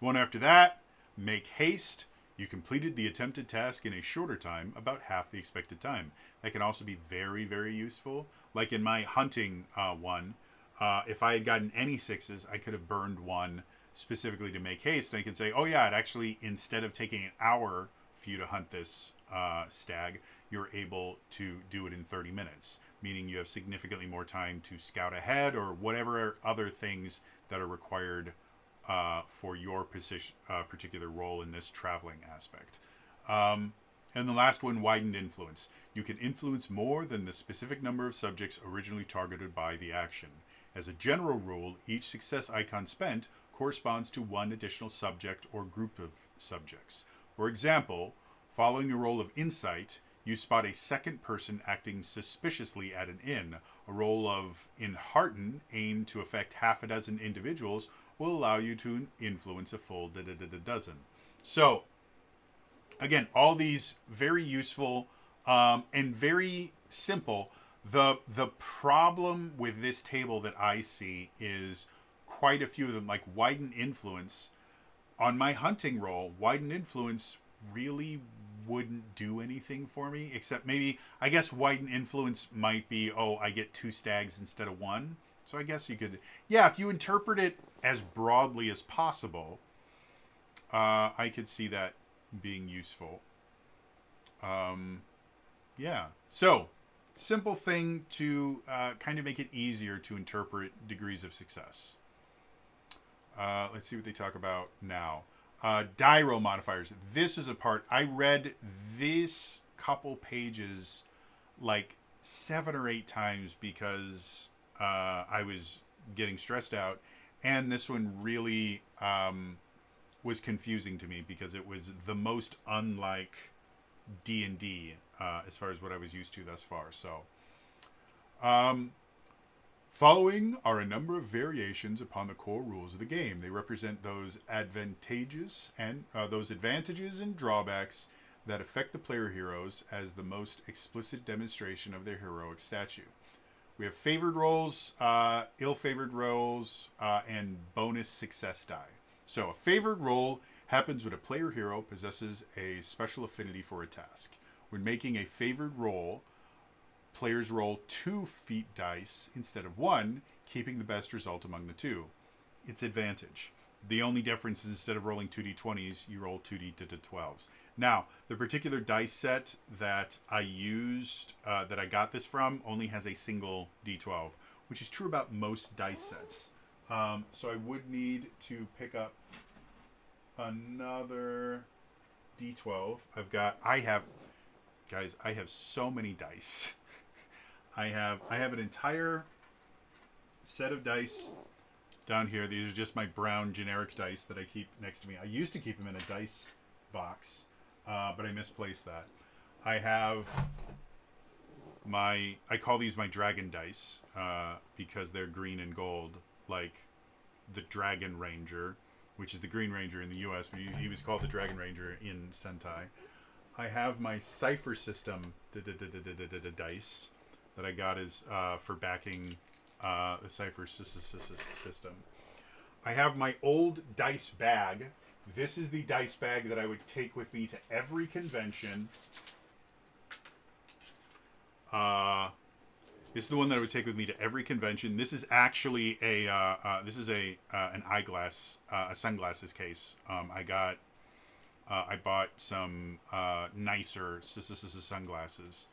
A: One after that, make haste. You completed the attempted task in a shorter time, about half the expected time. That can also be very, very useful. Like in my hunting one, if I had gotten any 6s, I could have burned one specifically to make haste. And I can say, oh yeah, it actually, instead of taking an hour for you to hunt this stag, you're able to do it in 30 minutes, meaning you have significantly more time to scout ahead or whatever other things that are required for your particular role in this traveling aspect. And the last one, widened influence. You can influence more than the specific number of subjects originally targeted by the action. As a general rule, each success icon spent corresponds to one additional subject or group of subjects. For example, following a roll of insight, you spot a second person acting suspiciously at an inn. A roll of enhearten, aimed to affect half a dozen individuals, will allow you to influence a full dozen. So, again, all these very useful and very simple. The problem with this table that I see is quite a few of them, like widen influence. On my hunting roll, widen influence really wouldn't do anything for me, except maybe, I guess widen influence might be, oh, I get 2 stags instead of 1. So I guess you could, yeah, if you interpret it as broadly as possible, I could see that being useful. Yeah. So, simple thing to kind of make it easier to interpret degrees of success. Let's see what they talk about now. Die roll modifiers. This is a part, I read this couple pages like 7 or 8 times because I was getting stressed out. And this one really was confusing to me because it was the most unlike D&D as far as what I was used to thus far. So, following are a number of variations upon the core rules of the game. They represent those advantages and drawbacks that affect the player heroes as the most explicit demonstration of their heroic statue. We have favored rolls, ill-favored rolls, and bonus success die. So a favored roll happens when a player hero possesses a special affinity for a task. When making a favored roll, players roll 2 feat dice instead of 1, keeping the best result among the 2. It's advantage. The only difference is instead of rolling 2d20s, you roll 2d12s. Now, the particular dice set that I used, that I got this from, only has a single d12, which is true about most dice sets. So I would need to pick up another d12. Guys, I have so many dice. I have an entire set of dice down here. These are just my brown generic dice that I keep next to me. I used to keep them in a dice box, but I misplaced that. I have I call these my dragon dice, because they're green and gold, like the Dragon Ranger, which is the Green Ranger in the US, but he was called the Dragon Ranger in Sentai. I have my Cipher System dice that I got as for backing the Cipher System. I have my old dice bag. This is the dice bag that I would take with me to every convention. This is the one that I would take with me to every convention. This is actually an eyeglass, a sunglasses case. I bought some nicer sunglasses,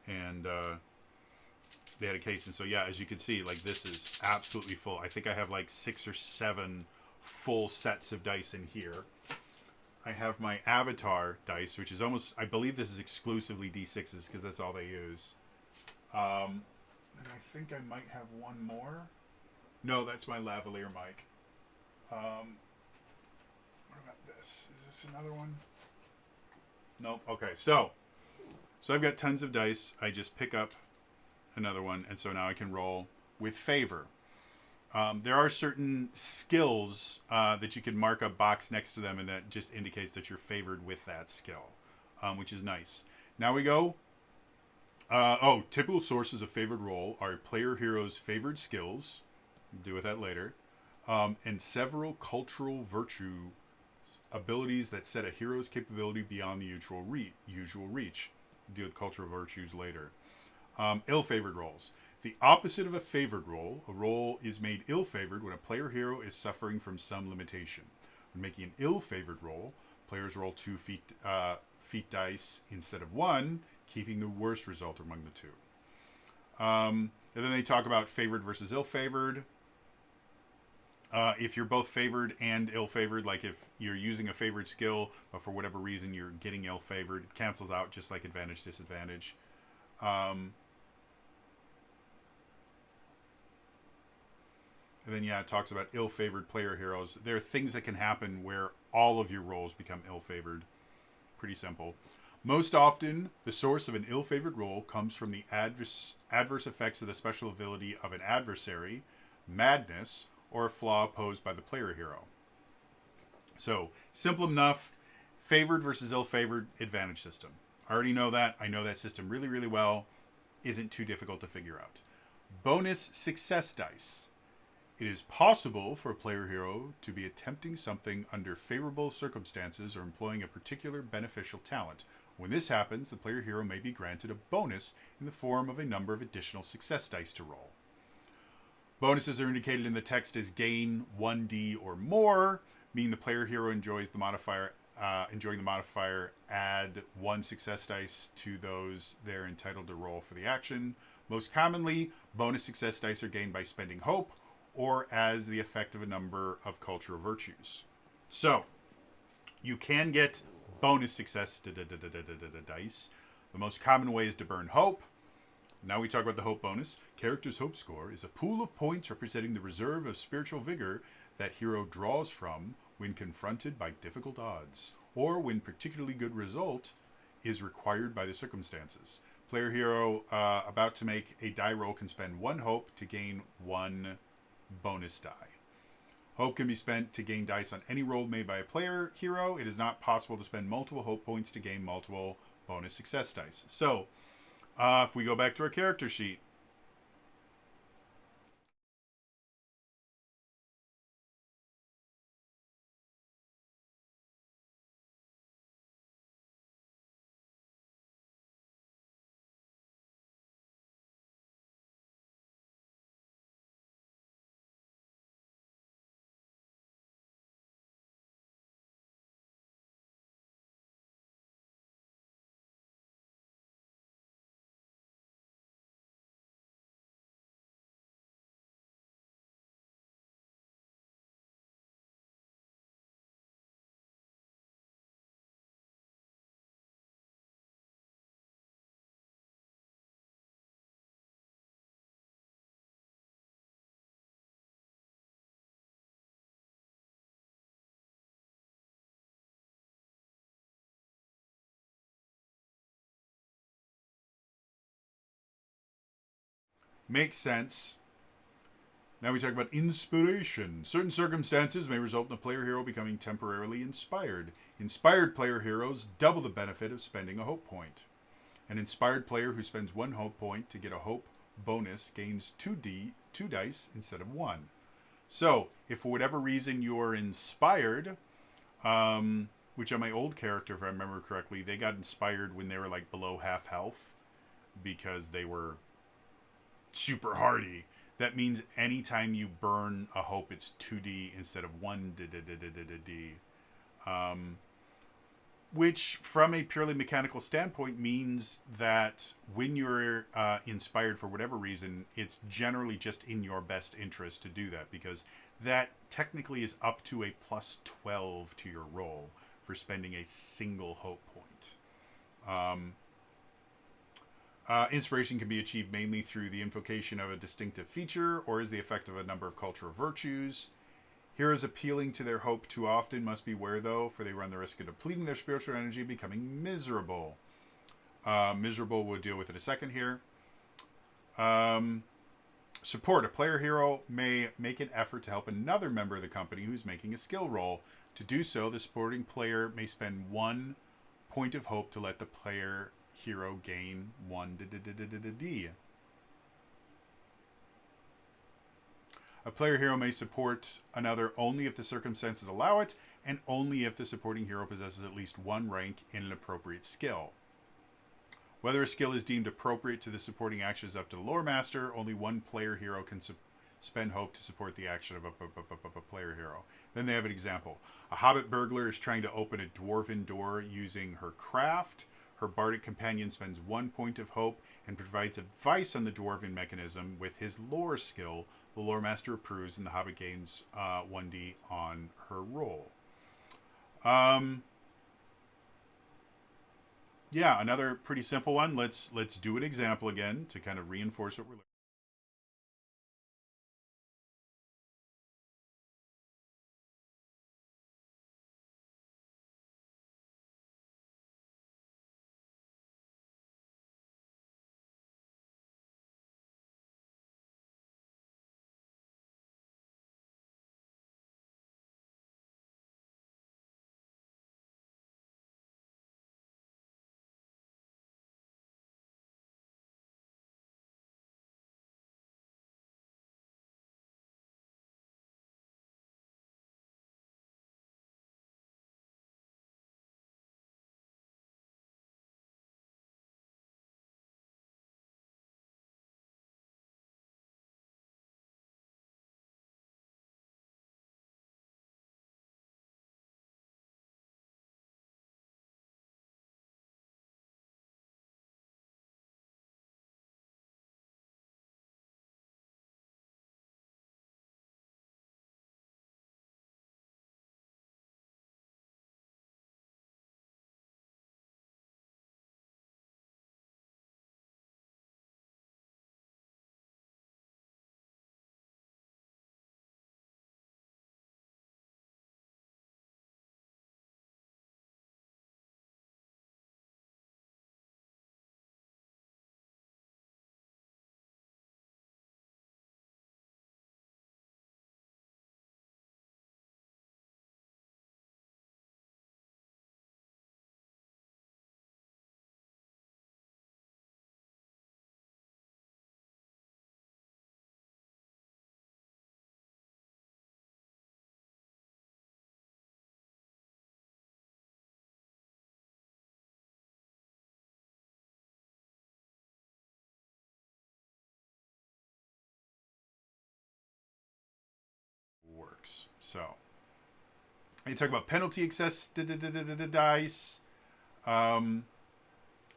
A: and they had a case. And so, yeah, as you can see, like, this is absolutely full. I think I have like 6 or 7 full sets of dice in here. I have my Avatar dice, which is almost, I believe this is exclusively D6s because that's all they use. And I think I might have one more. No, that's my lavalier mic. What about this? Is this another one? Nope. Okay, so I've got tons of dice. I just pick up another one, and so now I can roll with favor. There are certain skills that you can mark a box next to them, and that just indicates that you're favored with that skill, which is nice. Now we go. Typical sources of favored roll are player heroes' favored skills. We'll deal with that later. And several cultural virtue abilities that set a hero's capability beyond the usual reach. We'll deal with cultural virtues later. Ill-favored rolls. The opposite of a favored roll, a roll is made ill-favored when a player hero is suffering from some limitation. When making an ill-favored roll, players roll 2 feat dice instead of 1, keeping the worst result among the two. And then they talk about favored versus ill-favored. If you're both favored and ill-favored, like if you're using a favored skill, but for whatever reason you're getting ill-favored, it cancels out just like advantage, disadvantage. And then, yeah, it talks about ill-favored player heroes. There are things that can happen where all of your rolls become ill-favored. Pretty simple. Most often, the source of an ill-favored roll comes from the adverse effects of the special ability of an adversary, madness, or a flaw posed by the player hero. So, simple enough. Favored versus ill-favored advantage system. I already know that. I know that system really, really well. Isn't too difficult to figure out. Bonus success dice. It is possible for a player hero to be attempting something under favorable circumstances or employing a particular beneficial talent. When this happens, the player hero may be granted a bonus in the form of a number of additional success dice to roll. Bonuses are indicated in the text as gain 1d or more, meaning the player hero enjoying the modifier add 1 success dice to those they're entitled to roll for the action. Most commonly, bonus success dice are gained by spending hope or as the effect of a number of cultural virtues. So, you can get bonus success dice. The most common way is to burn hope. Now we talk about the hope bonus. Character's hope score is a pool of points representing the reserve of spiritual vigor that hero draws from when confronted by difficult odds, or when particularly good result is required by the circumstances. Player hero about to make a die roll can spend 1 hope to gain 1 bonus die. Hope can be spent to gain dice on any roll made by a player hero. It is not possible to spend multiple hope points to gain multiple bonus success dice. So, if we go back to our character sheet, Makes sense. Now we talk about inspiration. Certain circumstances may result in a player hero becoming temporarily inspired. Inspired player heroes double the benefit of spending a hope point. An inspired player who spends 1 hope point to get a hope bonus gains 2 dice instead of 1. So, if for whatever reason you're inspired, which on my old character, if I remember correctly, they got inspired when they were like below half health because they were super hardy. That means anytime you burn a hope, it's 2d instead of 1d. Which, from a purely mechanical standpoint, means that when you're inspired for whatever reason, it's generally just in your best interest to do that, because that technically is up to a plus 12 to your roll for spending a single hope point. Inspiration can be achieved mainly through the invocation of a distinctive feature or is the effect of a number of cultural virtues. Heroes appealing to their hope too often must beware, though, for they run the risk of depleting their spiritual energy and becoming miserable. Miserable we'll deal with in a second here. Support. A player hero may make an effort to help another member of the company who's making a skill roll. To do so, the supporting player may spend 1 point of hope to let the player hero gain 1 d. A player hero may support another only if the circumstances allow it, and only if the supporting hero possesses at least 1 rank in an appropriate skill. Whether a skill is deemed appropriate to the supporting action is up to the lore master. Only 1 player hero can spend hope to support the action of a player hero. Then they have an example. A hobbit burglar is trying to open a dwarven door using her craft. Her bardic companion spends 1 point of hope and provides advice on the dwarven mechanism with his lore skill. The lore master approves, and the hobbit gains 1d on her roll. Yeah, another pretty simple one. Let's do an example again to kind of reinforce what we're looking. Works. So, you talk about penalty excess dice.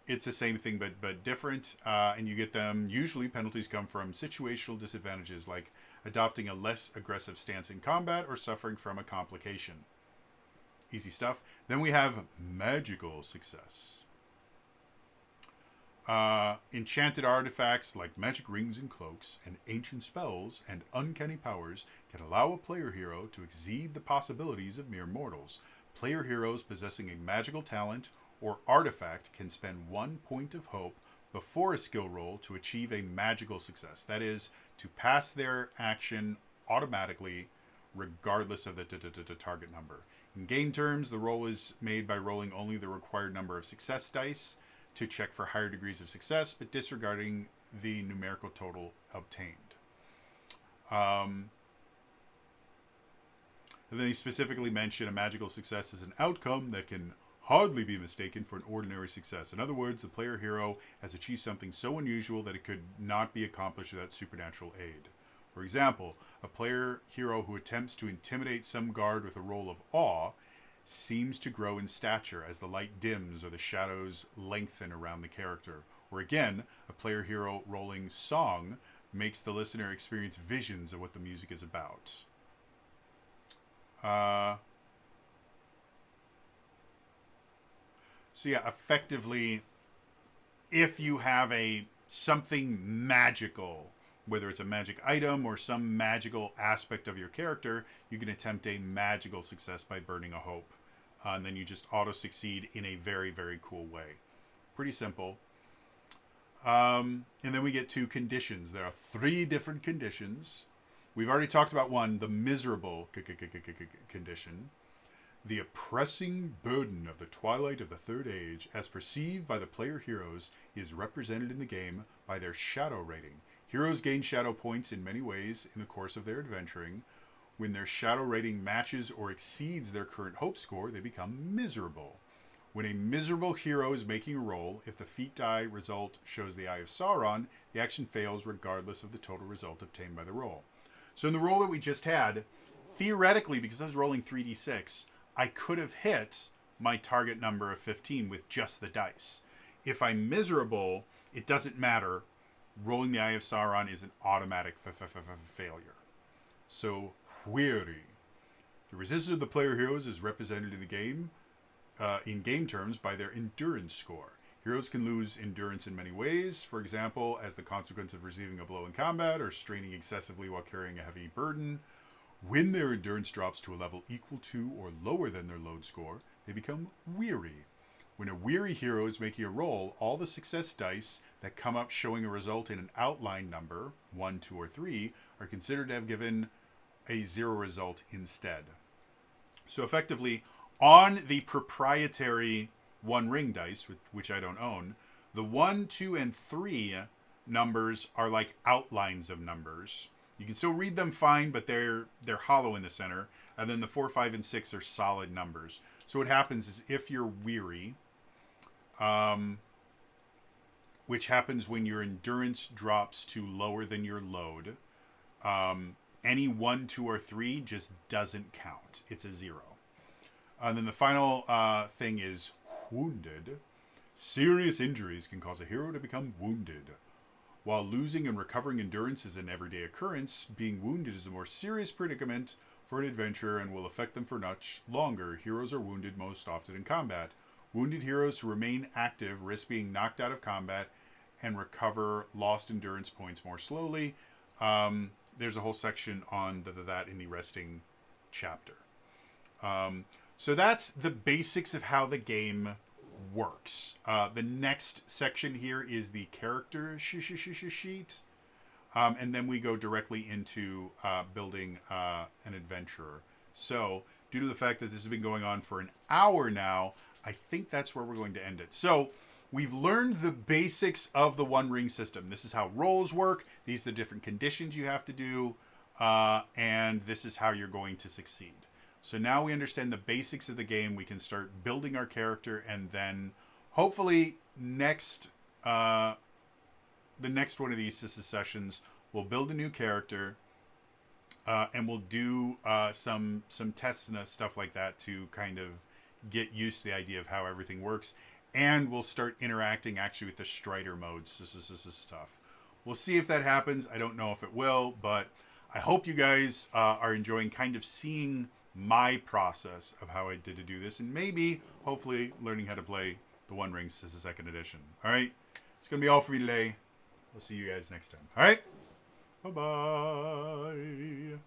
A: It's the same thing but different, and you get them. Usually, penalties come from situational disadvantages like adopting a less aggressive stance in combat or suffering from a complication. Easy stuff. Then we have magical success. Enchanted artifacts like magic rings and cloaks and ancient spells and uncanny powers can allow a player hero to exceed the possibilities of mere mortals. Player heroes possessing a magical talent or artifact can spend 1 point of hope before a skill roll to achieve a magical success. That is, to pass their action automatically, regardless of the target number. In game terms, the roll is made by rolling only the required number of success dice to check for higher degrees of success, but disregarding the numerical total obtained. And then he specifically mentioned a magical success as an outcome that can hardly be mistaken for an ordinary success. In other words, the player hero has achieved something so unusual that it could not be accomplished without supernatural aid. For example, a player hero who attempts to intimidate some guard with a roll of awe seems to grow in stature as the light dims or the shadows lengthen around the character. Or again, a player hero rolling song makes the listener experience visions of what the music is about. So yeah, effectively, if you have something magical, whether it's a magic item or some magical aspect of your character, you can attempt a magical success by burning a hope. And then you just auto-succeed in a very, very cool way. Pretty simple. And then we get to conditions. There are 3 different conditions. We've already talked about one, the miserable condition. The oppressing burden of the twilight of the Third Age, as perceived by the player heroes, is represented in the game by their shadow rating. Heroes gain shadow points in many ways in the course of their adventuring. When their shadow rating matches or exceeds their current hope score, they become miserable. When a miserable hero is making a roll, if the feat die result shows the Eye of Sauron, the action fails regardless of the total result obtained by the roll. So in the roll that we just had, theoretically, because I was rolling 3d6, I could have hit my target number of 15 with just the dice. If I'm miserable, it doesn't matter. Rolling the Eye of Sauron is an automatic failure. So, Kiri. The resistance of the player heroes is represented in the game, in game terms, by their endurance score. Heroes can lose endurance in many ways, for example, as the consequence of receiving a blow in combat or straining excessively while carrying a heavy burden. When their endurance drops to a level equal to or lower than their load score, they become weary. When a weary hero is making a roll, all the success dice that come up showing a result in an outline number, 1, 2, or 3, are considered to have given a 0 result instead. So effectively, on the proprietary One Ring dice, which I don't own, the 1, 2, and 3 numbers are like outlines of numbers. You can still read them fine, but they're hollow in the center. And then the 4, 5, and 6 are solid numbers. So what happens is if you're weary, which happens when your endurance drops to lower than your load, any 1, 2, or 3 just doesn't count. It's a 0. And then the final thing is wounded. Serious injuries can cause a hero to become wounded. While losing and recovering endurance is an everyday occurrence, being wounded is a more serious predicament for an adventurer and will affect them for much longer. Heroes are wounded most often in combat. Wounded heroes who remain active risk being knocked out of combat and recover lost endurance points more slowly. There's a whole section on that in the resting chapter. So that's the basics of how the game works. The next section here is the character sheet. And then we go directly into building an adventurer. So due to the fact that this has been going on for an hour now, I think that's where we're going to end it. So we've learned the basics of the One Ring system. This is how rolls work. These are the different conditions you have to do. And this is how you're going to succeed. So now we understand the basics of the game. We can start building our character, and then hopefully the next one of these sessions, we'll build a new character, and we'll do some tests and stuff like that to kind of get used to the idea of how everything works, and we'll start interacting actually with the Strider modes stuff. We'll see if that happens. I don't know if it will, but I hope you guys are enjoying kind of seeing my process of how I did to do this, and maybe, hopefully, learning how to play the One Ring 2nd edition. All right, it's going to be all for me today. I'll see you guys next time. All right, bye-bye.